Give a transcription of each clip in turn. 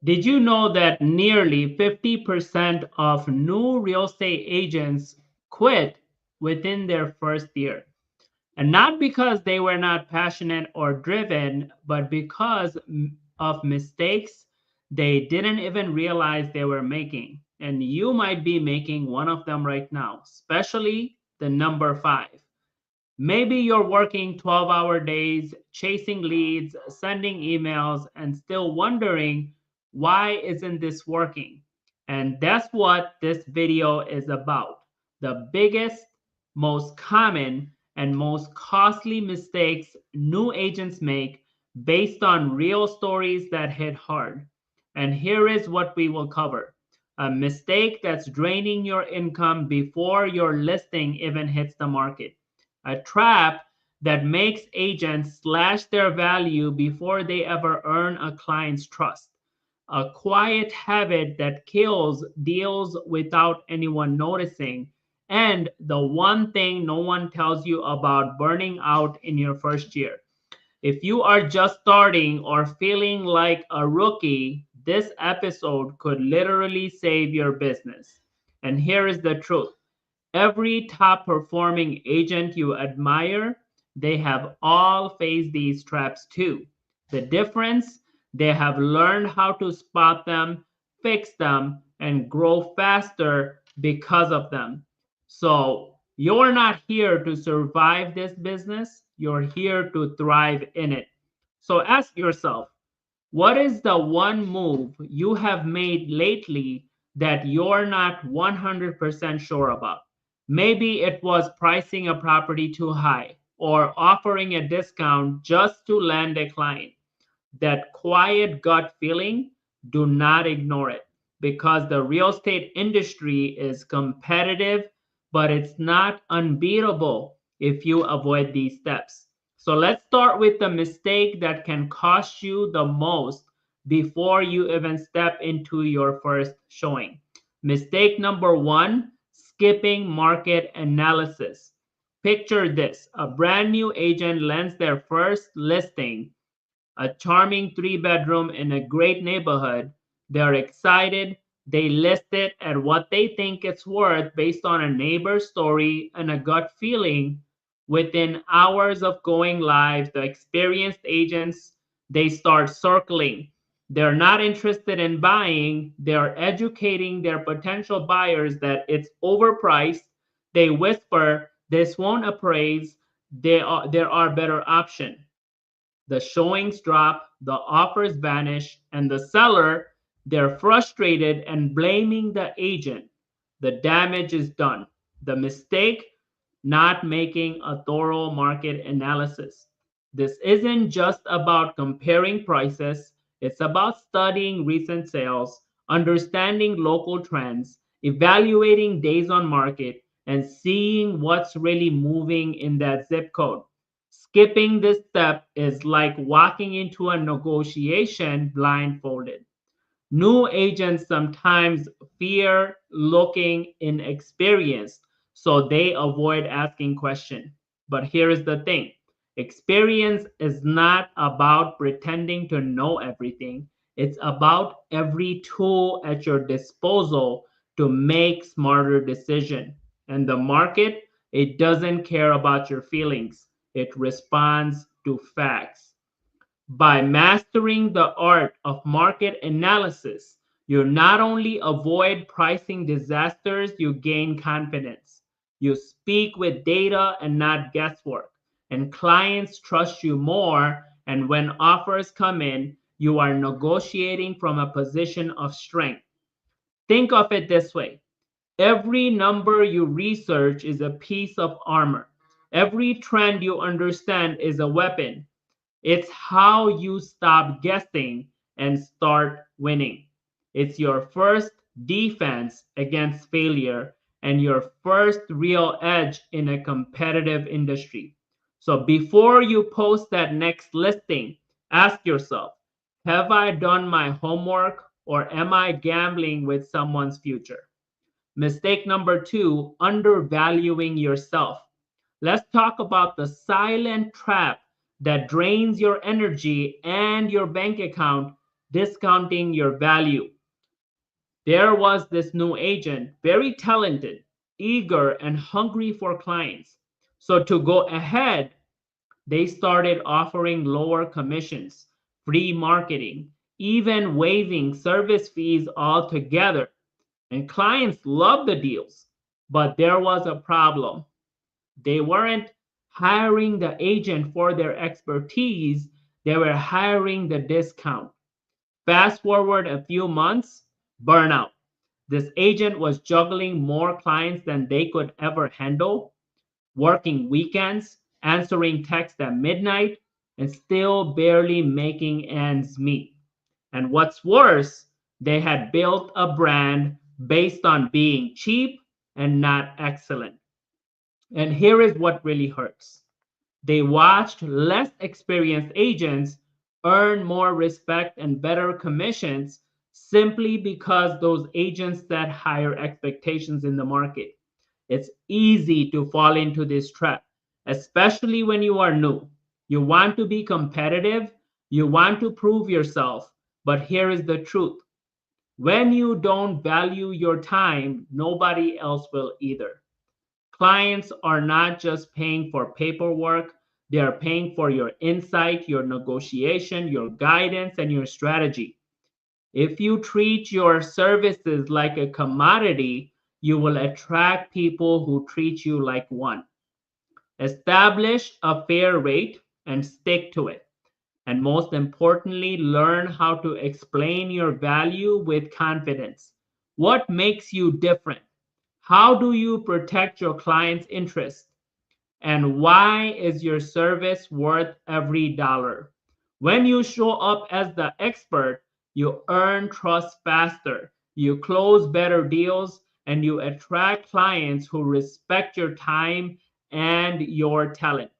Did you know that nearly 50% of new real estate agents quit within their first year? And not because they were not passionate or driven, but because of mistakes they didn't even realize they were making. And you might be making one of them right now, especially the number five. Maybe you're working 12-hour days, chasing leads, sending emails, and still wondering, why isn't this working? And that's what this video is about. The biggest, most common, and most costly mistakes new agents make based on real stories that hit hard. And here is what we will cover. A mistake that's draining your income before your listing even hits the market. A trap that makes agents slash their value before they ever earn a client's trust. A quiet habit that kills deals without anyone noticing. And the one thing no one tells you about burning out in your first year. If you are just starting or feeling like a rookie, this episode could literally save your business. And here is the truth. Every top performing agent you admire, they have all faced these traps too. The difference, they have learned how to spot them, fix them, and grow faster because of them. So, you're not here to survive this business, you're here to thrive in it. So, ask yourself, what is the one move you have made lately that you're not 100% sure about? Maybe it was pricing a property too high or offering a discount just to land a client. That quiet gut feeling, do not ignore it because the real estate industry is competitive, but it's not unbeatable if you avoid these steps. So let's start with the mistake that can cost you the most before you even step into your first showing. Mistake number one, skipping market analysis. Picture this, a brand new agent lands their first listing, a charming three-bedroom in a great neighborhood. They're excited. They list it at what they think it's worth based on a neighbor's story and a gut feeling. Within hours of going live, the experienced agents, they start circling. They're not interested in buying. They're educating their potential buyers that it's overpriced. They whisper, this won't appraise. There are better options. The showings drop, the offers vanish, and the seller, they're frustrated and blaming the agent. The damage is done. The mistake, not making a thorough market analysis. This isn't just about comparing prices, it's about studying recent sales, understanding local trends, evaluating days on market, and seeing what's really moving in that zip code. Skipping this step is like walking into a negotiation blindfolded. New agents sometimes fear looking inexperienced, so they avoid asking questions. But here is the thing, experience is not about pretending to know everything, it's about every tool at your disposal to make smarter decisions. And the market, it doesn't care about your feelings, it responds to facts. By mastering the art of market analysis, you not only avoid pricing disasters, you gain confidence. You speak with data and not guesswork, and clients trust you more. And when offers come in, you are negotiating from a position of strength. Think of it this way, every number you research is a piece of armor, every trend you understand is a weapon. It's how you stop guessing and start winning. It's your first defense against failure and your first real edge in a competitive industry. So before you post that next listing, ask yourself, have I done my homework or am I gambling with someone's future? Mistake number two, undervaluing yourself. Let's talk about the silent trap that drains your energy and your bank account. discounting your value. There was this new agent, very talented, eager, and hungry for clients. So, to go ahead, they started offering lower commissions, free marketing, even waiving service fees altogether. And clients loved the deals. But there was a problem. They weren't hiring the agent for their expertise, they were hiring the discount. Fast forward a few months, burnout. This agent was juggling more clients than they could ever handle, working weekends, answering texts at midnight, and still barely making ends meet. And what's worse, they had built a brand based on being cheap and not excellent. And here is what really hurts. They watched less experienced agents earn more respect and better commissions simply because those agents set higher expectations in the market. It's easy to fall into this trap, especially when you are new. You want to be competitive, you want to prove yourself, but here is the truth. When you don't value your time, nobody else will either. Clients are not just paying for paperwork, they are paying for your insight, your negotiation, your guidance, and your strategy. If you treat your services like a commodity, you will attract people who treat you like one. Establish a fair rate and stick to it. And most importantly, learn how to explain your value with confidence. What makes you different? How do you protect your client's interest? And why is your service worth every dollar? When you show up as the expert, you earn trust faster, you close better deals, and you attract clients who respect your time and your talent.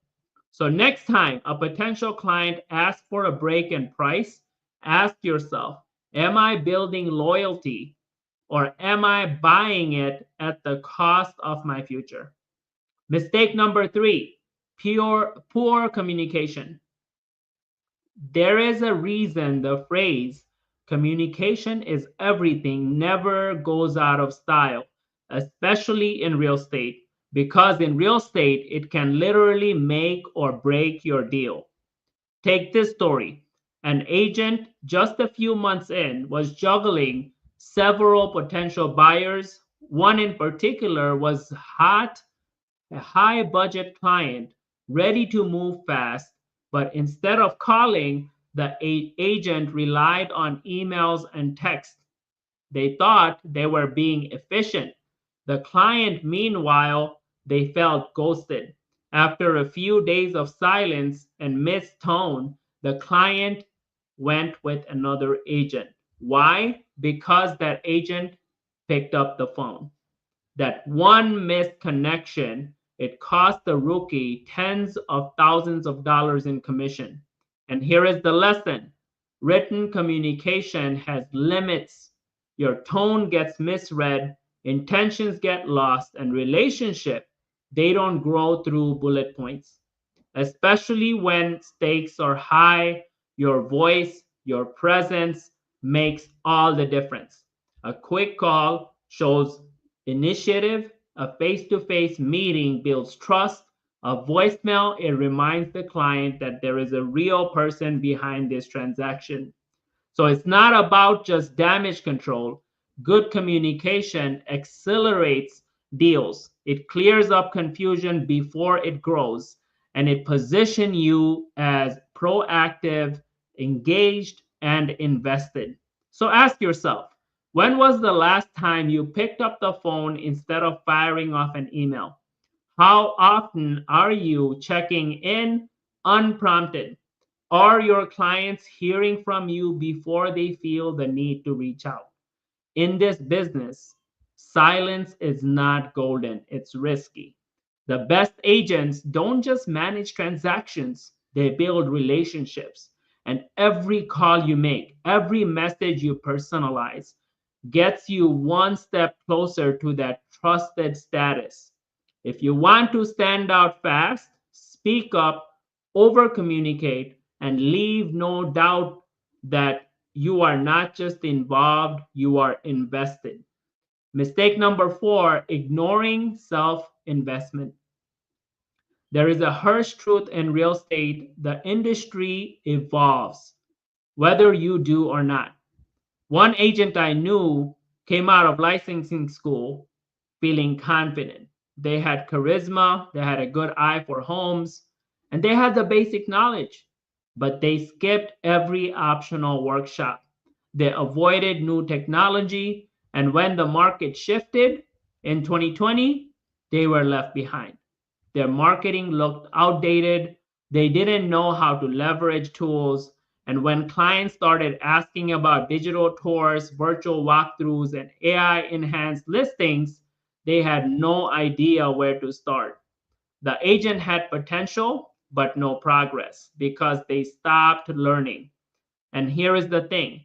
So, next time a potential client asks for a break in price, ask yourself, am I building loyalty or am I buying it at the cost of my future? Mistake number three, poor communication. There is a reason the phrase communication is everything never goes out of style, especially in real estate, because in real estate, it can literally make or break your deal. Take this story. An agent just a few months in was juggling several potential buyers. One in particular was hot, a high budget client ready to move fast, but instead of calling, the agent relied on emails and text. They thought they were being efficient. The client, meanwhile, they felt ghosted. After a few days of silence and missed tone, the client went with another agent. Why? Because that agent picked up the phone. That one missed connection, it cost the rookie tens of thousands of dollars in commission. And here is the lesson. Written communication has limits. Your tone gets misread, intentions get lost, and relationship, they don't grow through bullet points. Especially when stakes are high, your voice, your presence makes all the difference. A quick call shows initiative, a face to face meeting builds trust, a voicemail, it reminds the client that there is a real person behind this transaction. So it's not about just damage control. Good communication accelerates deals. It clears up confusion before it grows, and it positions you as proactive, engaged, and invested. So ask yourself, when was the last time you picked up the phone instead of firing off an email? How often are you checking in unprompted? Are your clients hearing from you before they feel the need to reach out? In this business, silence is not golden, it's risky. The best agents don't just manage transactions, they build relationships. And every call you make, every message you personalize gets you one step closer to that trusted status. If you want to stand out fast, speak up, over communicate, and leave no doubt that You are not just involved, you are invested. Mistake number 4, ignoring self investment. There is a harsh truth in real estate: the industry evolves, whether you do or not. One agent I knew came out of licensing school feeling confident. They had charisma, they had a good eye for homes, and they had the basic knowledge, but they skipped every optional workshop. They avoided new technology, and when the market shifted in 2020, they were left behind. Their marketing looked outdated. They didn't know how to leverage tools. And when clients started asking about digital tours, virtual walkthroughs, and AI enhanced listings, they had no idea where to start. The agent had potential, but no progress because they stopped learning. And here is the thing: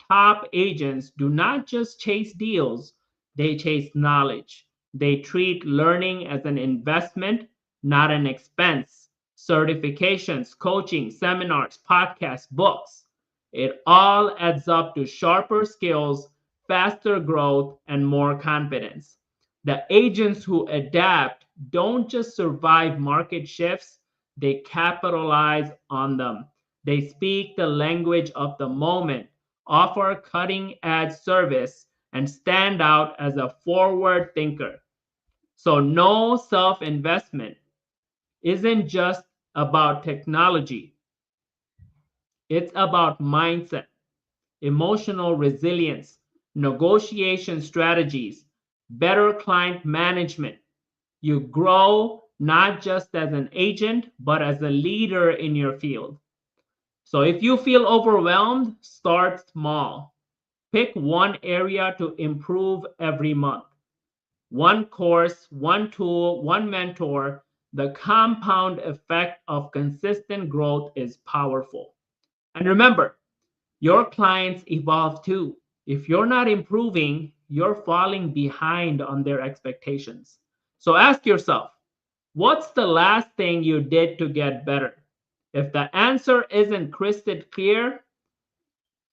top agents do not just chase deals, they chase knowledge. They treat learning as an investment, not an expense. Certifications, coaching, seminars, podcasts, books. It all adds up to sharper skills, faster growth, and more confidence. The agents who adapt don't just survive market shifts, they capitalize on them. They speak the language of the moment, offer cutting edge service, and stand out as a forward thinker. So, no self investment isn't just about technology, it's about mindset, emotional resilience, negotiation strategies, better client management. You grow not just as an agent, but as a leader in your field. So if you feel overwhelmed, start small. Pick one area to improve every month. One course, one tool, one mentor. The compound effect of consistent growth is powerful. And remember, your clients evolve too. If you're not improving, you're falling behind on their expectations. So ask yourself, what's the last thing you did to get better? If the answer isn't crystal clear,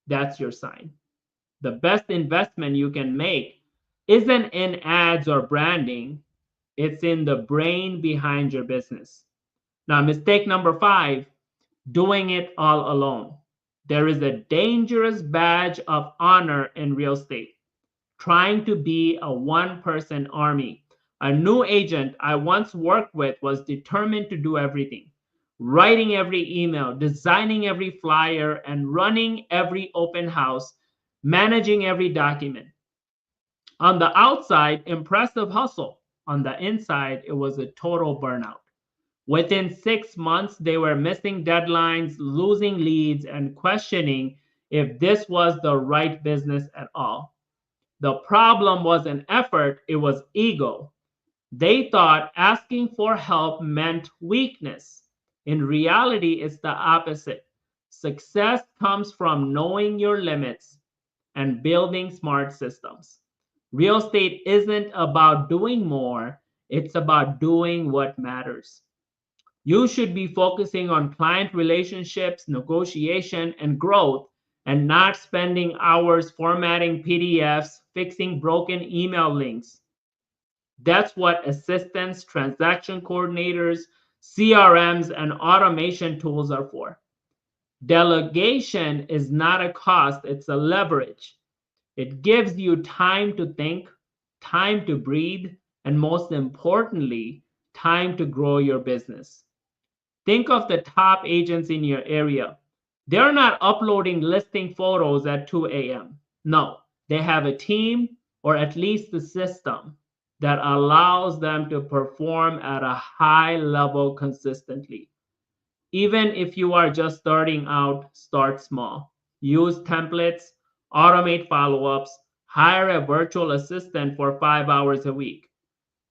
that's your sign. The best investment you can make isn't in ads or branding, it's in the brain behind your business. Now, mistake number 5, doing it all alone. There is a dangerous badge of honor in real estate: trying to be a one person army. A new agent I once worked with was determined to do everything: writing every email, designing every flyer, and running every open house, managing every document. On the outside, impressive hustle. On the inside, it was a total burnout. Within 6 months, they were missing deadlines, losing leads, and questioning if this was the right business at all. The problem wasn't effort, it was ego. They thought asking for help meant weakness. In reality, it's the opposite. Success comes from knowing your limits and building smart systems. Real estate isn't about doing more, it's about doing what matters. You should be focusing on client relationships, negotiation, and growth, and not spending hours formatting PDFs, fixing broken email links. That's what assistants, transaction coordinators, CRMs, and automation tools are for. Delegation is not a cost, it's a leverage. It gives you time to think, time to breathe, and most importantly, time to grow your business. Think of the top agents in your area. They're not uploading listing photos at 2 a.m. No, they have a team, or at least a system, that allows them to perform at a high level consistently. Even if you are just starting out, start small. Use templates, automate follow ups, hire a virtual assistant for 5 hours a week.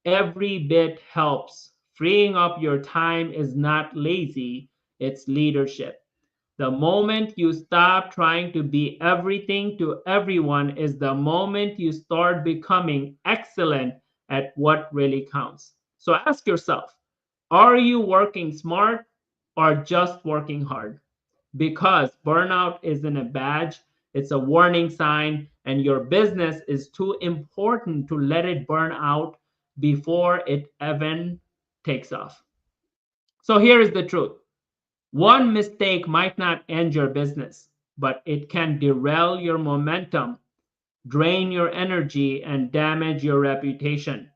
Every bit helps. Freeing up your time is not lazy, it's leadership. The moment you stop trying to be everything to everyone is the moment you start becoming excellent at what really counts. So ask yourself, are you working smart or just working hard? Because burnout isn't a badge, it's a warning sign, and your business is too important to let it burn out before it even takes off. So here is the truth. One mistake might not end your business, but it can derail your momentum, drain your energy, and damage your reputation.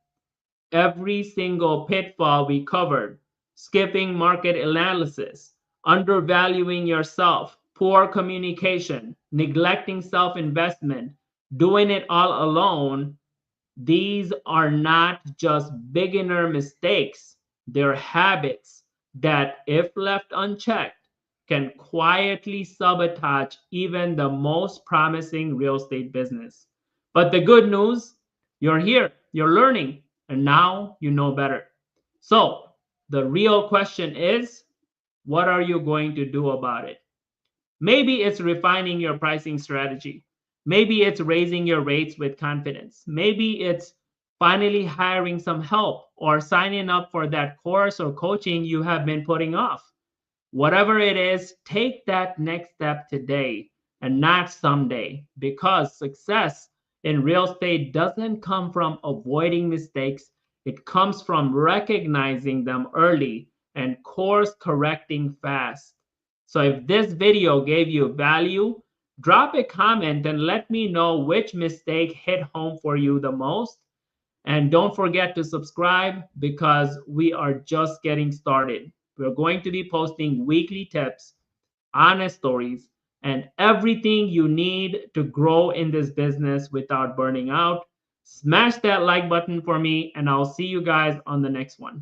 Every single pitfall we covered, skipping market analysis, undervaluing yourself, poor communication, neglecting self investment, doing it all alone, these are not just beginner mistakes, they're habits that, if left unchecked, can quietly sabotage even the most promising real estate business. But the good news, you're here, you're learning, and now you know better. So, the real question is, what are you going to do about it? Maybe it's refining your pricing strategy. Maybe it's raising your rates with confidence. Maybe it's finally hiring some help or signing up for that course or coaching you have been putting off. Whatever it is, take that next step today and not someday, because success in real estate doesn't come from avoiding mistakes. It comes from recognizing them early and course correcting fast. So if this video gave you value, drop a comment and let me know which mistake hit home for you the most. And don't forget to subscribe, because we are just getting started. We're going to be posting weekly tips, honest stories, and everything you need to grow in this business without burning out. Smash that like button for me, and I'll see you guys on the next one.